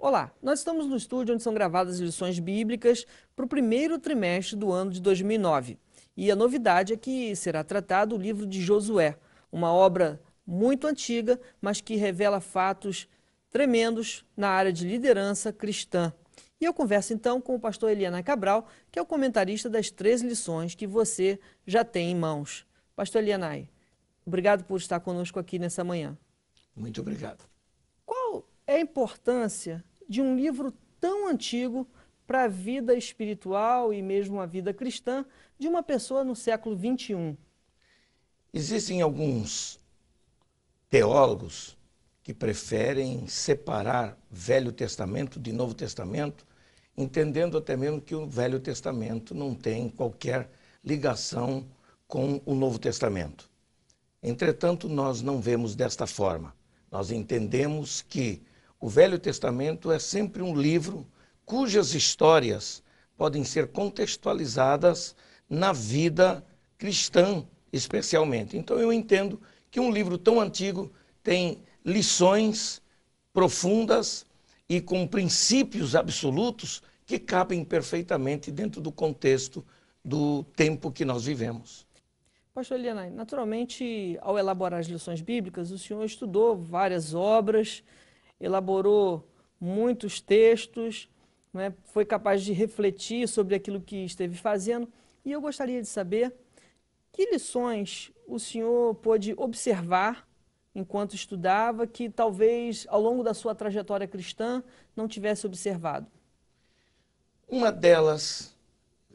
Olá, nós estamos no estúdio onde são gravadas as lições bíblicas para o primeiro trimestre do ano de 2009. E a novidade é que será tratado o livro de Josué, uma obra muito antiga, mas que revela fatos tremendos na área de liderança cristã. E eu converso então com o pastor Eliana Cabral, que é o comentarista das 13 lições que você já tem em mãos. Pastor Elianai, obrigado por estar conosco aqui nessa manhã. Muito obrigado. Qual é a importância de um livro tão antigo para a vida espiritual e mesmo a vida cristã de uma pessoa no século XXI? Existem alguns teólogos que preferem separar Velho Testamento de Novo Testamento, entendendo até mesmo que o Velho Testamento não tem qualquer ligação com o Novo Testamento. Entretanto, nós não vemos desta forma. Nós entendemos que o Velho Testamento é sempre um livro cujas histórias podem ser contextualizadas na vida cristã, especialmente. Então eu entendo que um livro tão antigo tem lições profundas e com princípios absolutos que cabem perfeitamente dentro do contexto do tempo que nós vivemos. Pastor Elianai, naturalmente, ao elaborar as lições bíblicas, o senhor estudou várias obras, elaborou muitos textos, né, foi capaz de refletir sobre aquilo que esteve fazendo. E eu gostaria de saber que lições o senhor pôde observar enquanto estudava que talvez ao longo da sua trajetória cristã não tivesse observado. Uma delas,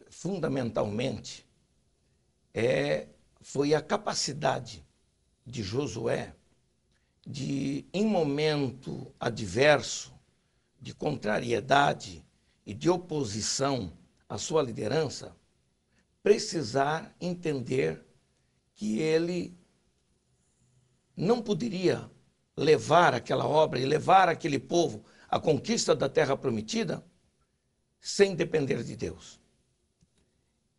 fundamentalmente, foi a capacidade de Josué de, em momento adverso, de contrariedade e de oposição à sua liderança, precisar entender que ele não poderia levar aquela obra e levar aquele povo à conquista da terra prometida sem depender de Deus.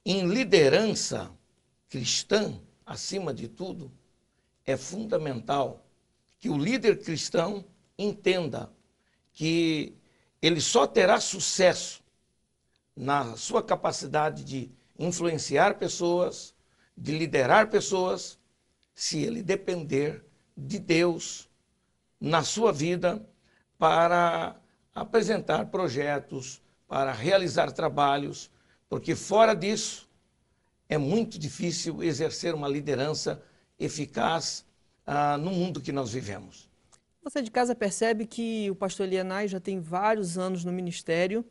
Em liderança cristã, acima de tudo, é fundamental que o líder cristão entenda que ele só terá sucesso na sua capacidade de influenciar pessoas, de liderar pessoas, se ele depender de Deus na sua vida para apresentar projetos, para realizar trabalhos, porque fora disso é muito difícil exercer uma liderança eficaz no mundo que nós vivemos. Você de casa percebe que o pastor Elianai já tem vários anos no ministério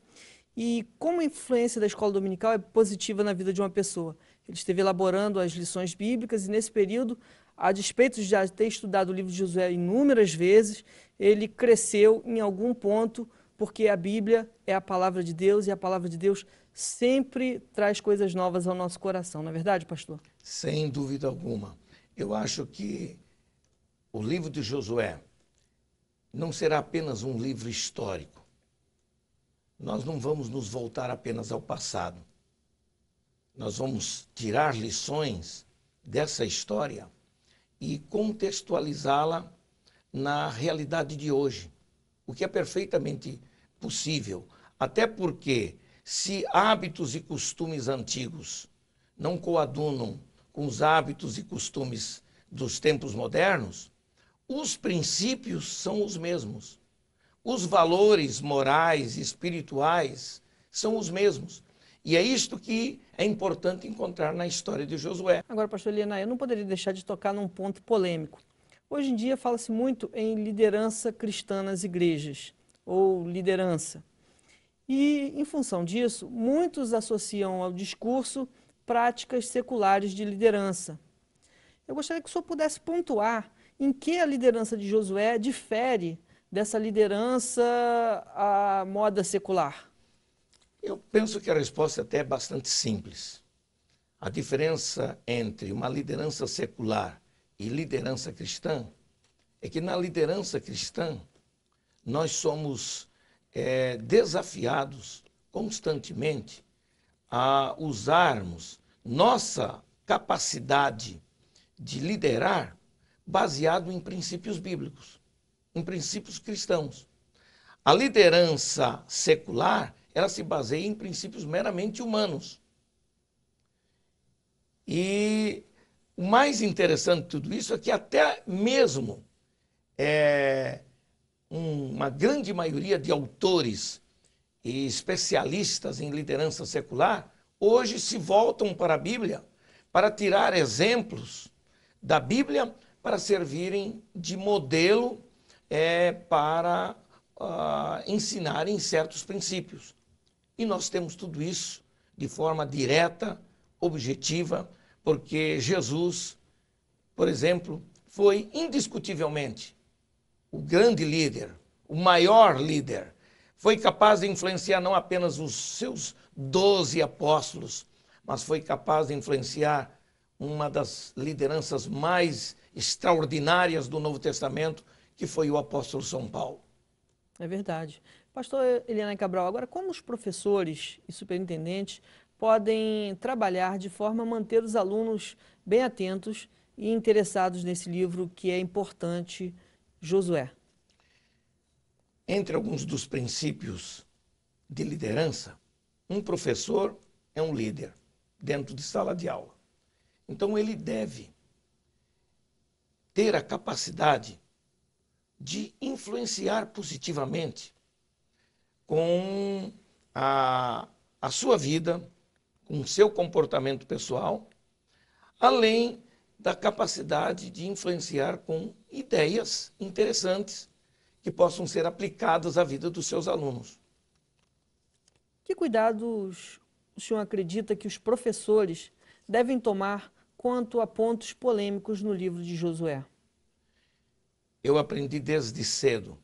e como a influência da escola dominical é positiva na vida de uma pessoa. Ele esteve elaborando as lições bíblicas e nesse período, a despeito de já ter estudado o livro de Josué inúmeras vezes, ele cresceu em algum ponto porque a Bíblia é a palavra de Deus e a palavra de Deus sempre traz coisas novas ao nosso coração. Não é verdade, pastor? Sem dúvida alguma. Eu acho que o livro de Josué não será apenas um livro histórico. Nós não vamos nos voltar apenas ao passado. Nós vamos tirar lições dessa história e contextualizá-la na realidade de hoje, o que é perfeitamente possível. Até porque, se hábitos e costumes antigos não coadunam com os hábitos e costumes dos tempos modernos, os princípios são os mesmos. Os valores morais e espirituais são os mesmos. E é isto que é importante encontrar na história de Josué. Agora, pastor Eliana, eu não poderia deixar de tocar num ponto polêmico. Hoje em dia fala-se muito em liderança cristã nas igrejas, ou liderança. E, em função disso, muitos associam ao discurso práticas seculares de liderança. Eu gostaria que o senhor pudesse pontuar em que a liderança de Josué difere dessa liderança à moda secular. Eu penso que a resposta até é bastante simples. A diferença entre uma liderança secular e liderança cristã é que na liderança cristã nós somos desafiados constantemente a usarmos nossa capacidade de liderar baseado em princípios bíblicos, em princípios cristãos. A liderança secular, ela se baseia em princípios meramente humanos. E o mais interessante de tudo isso é que até mesmo uma grande maioria de autores e especialistas em liderança secular hoje se voltam para a Bíblia para tirar exemplos da Bíblia para servirem de modelo para ensinarem certos princípios. E nós temos tudo isso de forma direta, objetiva, porque Jesus, por exemplo, foi indiscutivelmente o grande líder, o maior líder. Foi capaz de influenciar não apenas os seus 12 apóstolos, mas foi capaz de influenciar uma das lideranças mais extraordinárias do Novo Testamento, que foi o apóstolo São Paulo. É verdade. Pastor Eliana Cabral, agora como os professores e superintendentes podem trabalhar de forma a manter os alunos bem atentos e interessados nesse livro que é importante, Josué? Entre alguns dos princípios de liderança, um professor é um líder dentro de sala de aula. Então ele deve ter a capacidade de influenciar positivamente com a sua vida, com o seu comportamento pessoal, além da capacidade de influenciar com ideias interessantes que possam ser aplicadas à vida dos seus alunos. Que cuidados o senhor acredita que os professores devem tomar quanto a pontos polêmicos no livro de Josué? Eu aprendi desde cedo,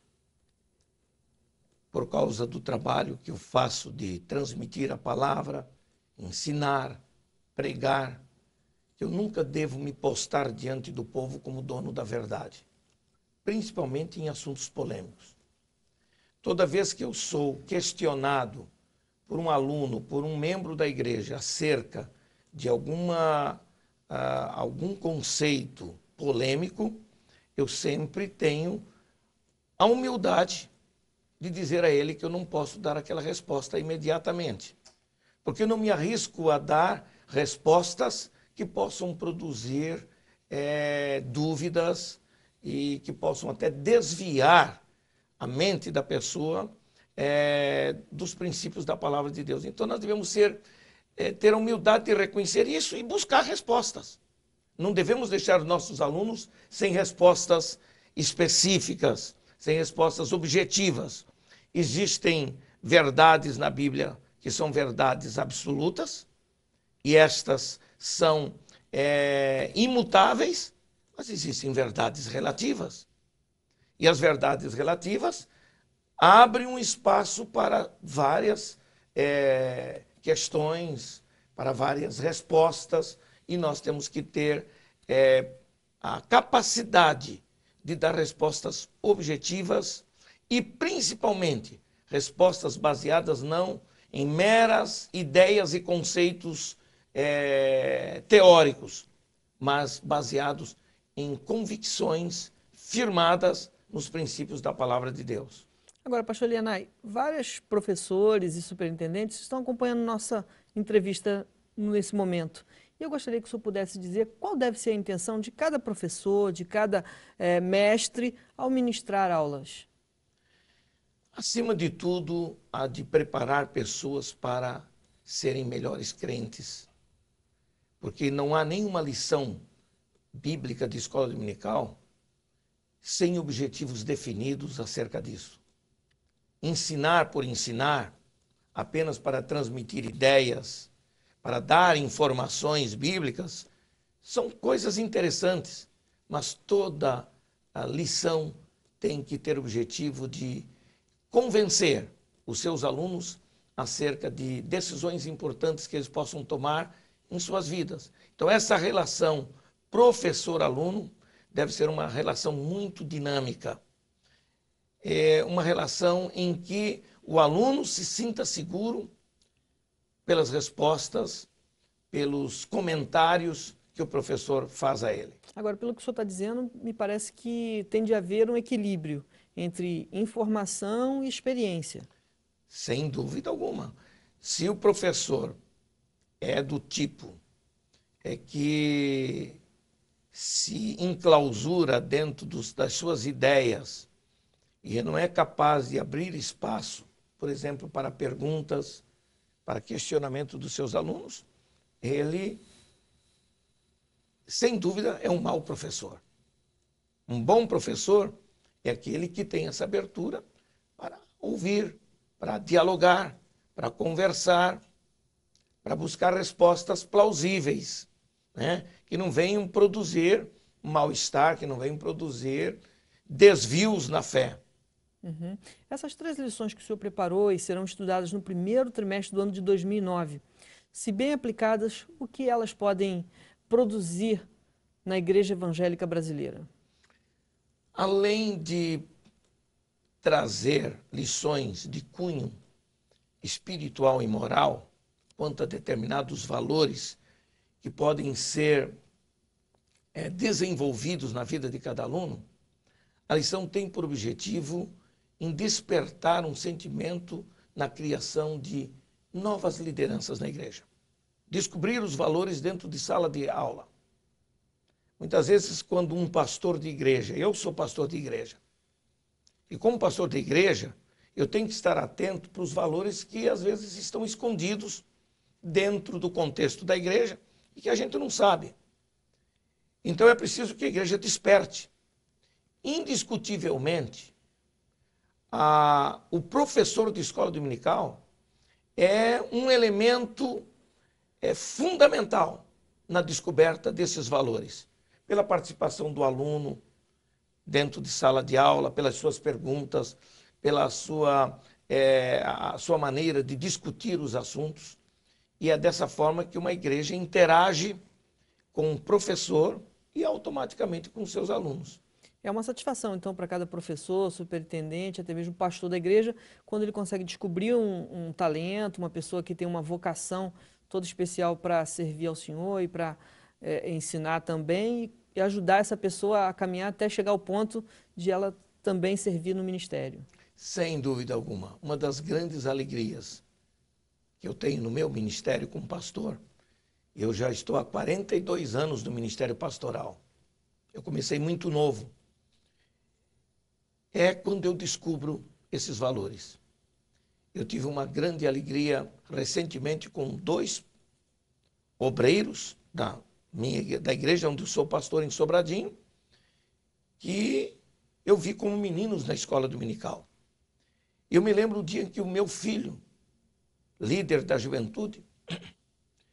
por causa do trabalho que eu faço de transmitir a palavra, ensinar, pregar, que eu nunca devo me postar diante do povo como dono da verdade, principalmente em assuntos polêmicos. Toda vez que eu sou questionado por um aluno, por um membro da igreja, acerca de algum conceito polêmico, eu sempre tenho a humildade de dizer a ele que eu não posso dar aquela resposta imediatamente. Porque eu não me arrisco a dar respostas que possam produzir dúvidas e que possam até desviar a mente da pessoa dos princípios da palavra de Deus. Então nós devemos ter a humildade de reconhecer isso e buscar respostas. Não devemos deixar os nossos alunos sem respostas específicas, sem respostas objetivas. Existem verdades na Bíblia que são verdades absolutas, e estas são imutáveis, mas existem verdades relativas. E as verdades relativas abrem um espaço para várias questões, para várias respostas, e nós temos que ter a capacidade de dar respostas objetivas e, principalmente, respostas baseadas não em meras ideias e conceitos teóricos, mas baseados em convicções firmadas nos princípios da palavra de Deus. Agora, pastor Elianai, vários professores e superintendentes estão acompanhando nossa entrevista nesse momento. E eu gostaria que o senhor pudesse dizer qual deve ser a intenção de cada professor, de cada mestre ao ministrar aulas. Acima de tudo, há de preparar pessoas para serem melhores crentes. Porque não há nenhuma lição bíblica de escola dominical sem objetivos definidos acerca disso. Ensinar por ensinar, apenas para transmitir ideias, para dar informações bíblicas, são coisas interessantes, mas toda a lição tem que ter o objetivo de convencer os seus alunos acerca de decisões importantes que eles possam tomar em suas vidas. Então, essa relação professor-aluno deve ser uma relação muito dinâmica. É uma relação em que o aluno se sinta seguro pelas respostas, pelos comentários que o professor faz a ele. Agora, pelo que o senhor está dizendo, me parece que tem de haver um equilíbrio entre informação e experiência. Sem dúvida alguma. Se o professor é do tipo que se enclausura dentro das suas ideias e não é capaz de abrir espaço, por exemplo, para perguntas, para questionamento dos seus alunos, ele, sem dúvida, é um mau professor. Um bom professor é aquele que tem essa abertura para ouvir, para dialogar, para conversar, para buscar respostas plausíveis, né? Que não venham produzir mal-estar, que não venham produzir desvios na fé. Uhum. Essas 3 lições que o senhor preparou e serão estudadas no primeiro trimestre do ano de 2009, se bem aplicadas, o que elas podem produzir na Igreja Evangélica Brasileira? Além de trazer lições de cunho espiritual e moral quanto a determinados valores que podem ser desenvolvidos na vida de cada aluno, a lição tem por objetivo em despertar um sentimento na criação de novas lideranças na igreja. Descobrir os valores dentro de sala de aula. Muitas vezes, quando um pastor de igreja, eu sou pastor de igreja, e como pastor de igreja, eu tenho que estar atento para os valores que às vezes estão escondidos dentro do contexto da igreja e que a gente não sabe. Então é preciso que a igreja desperte. Indiscutivelmente, o professor de escola dominical é um elemento fundamental na descoberta desses valores, pela participação do aluno dentro de sala de aula, pelas suas perguntas, pela a sua maneira de discutir os assuntos. E é dessa forma que uma igreja interage com o professor e automaticamente com seus alunos. É uma satisfação, então, para cada professor, superintendente, até mesmo pastor da igreja, quando ele consegue descobrir um talento, uma pessoa que tem uma vocação toda especial para servir ao Senhor e para ensinar também e ajudar essa pessoa a caminhar até chegar ao ponto de ela também servir no ministério. Sem dúvida alguma. Uma das grandes alegrias que eu tenho no meu ministério como pastor, eu já estou há 42 anos no ministério pastoral. Eu comecei muito novo. É quando eu descubro esses valores. Eu tive uma grande alegria recentemente com 2 obreiros da igreja onde eu sou pastor em Sobradinho, que eu vi como meninos na escola dominical. Eu me lembro o dia em que o meu filho, líder da juventude,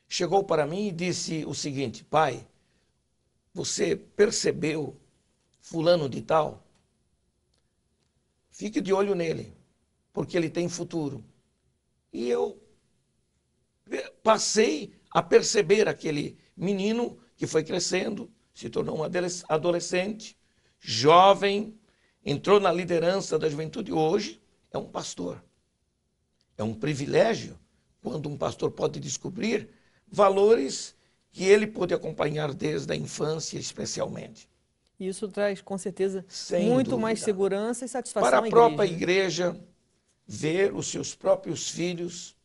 chegou para mim e disse o seguinte: pai, você percebeu fulano de tal? Fique de olho nele, porque ele tem futuro. E eu passei a perceber aquele menino que foi crescendo, se tornou um adolescente, jovem, entrou na liderança da juventude, hoje é um pastor. É um privilégio quando um pastor pode descobrir valores que ele pôde acompanhar desde a infância, especialmente. Isso traz, com certeza, Sem muito dúvida. mais segurança e satisfação Para à a igreja, própria né? igreja, ver os seus próprios filhos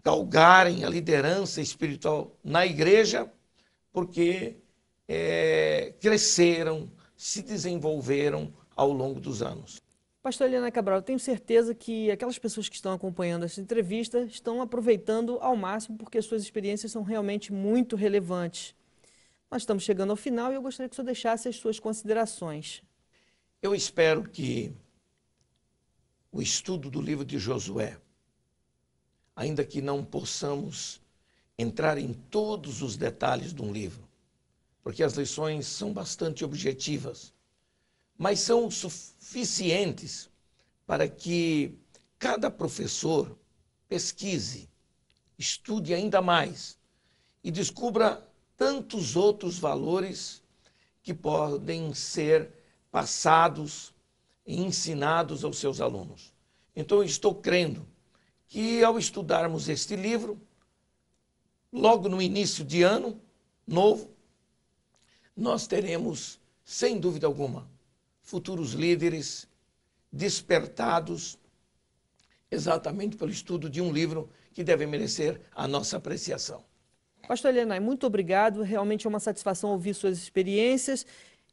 galgarem a liderança espiritual na igreja, porque cresceram, se desenvolveram ao longo dos anos. Pastor Eliana Cabral, eu tenho certeza que aquelas pessoas que estão acompanhando essa entrevista estão aproveitando ao máximo porque suas experiências são realmente muito relevantes. Nós estamos chegando ao final e eu gostaria que o senhor deixasse as suas considerações. Eu espero que o estudo do livro de Josué, ainda que não possamos entrar em todos os detalhes de um livro, porque as lições são bastante objetivas, mas são suficientes para que cada professor pesquise, estude ainda mais e descubra tantos outros valores que podem ser passados e ensinados aos seus alunos. Então, eu estou crendo que ao estudarmos este livro, logo no início de ano novo, nós teremos, sem dúvida alguma, futuros líderes despertados exatamente pelo estudo de um livro que deve merecer a nossa apreciação. Pastor Elianai, muito obrigado. Realmente é uma satisfação ouvir suas experiências.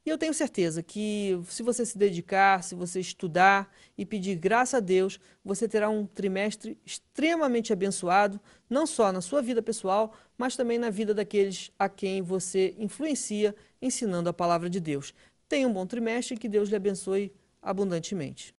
E eu tenho certeza que se você se dedicar, se você estudar e pedir graça a Deus, você terá um trimestre extremamente abençoado, não só na sua vida pessoal, mas também na vida daqueles a quem você influencia ensinando a palavra de Deus. Tenha um bom trimestre e que Deus lhe abençoe abundantemente.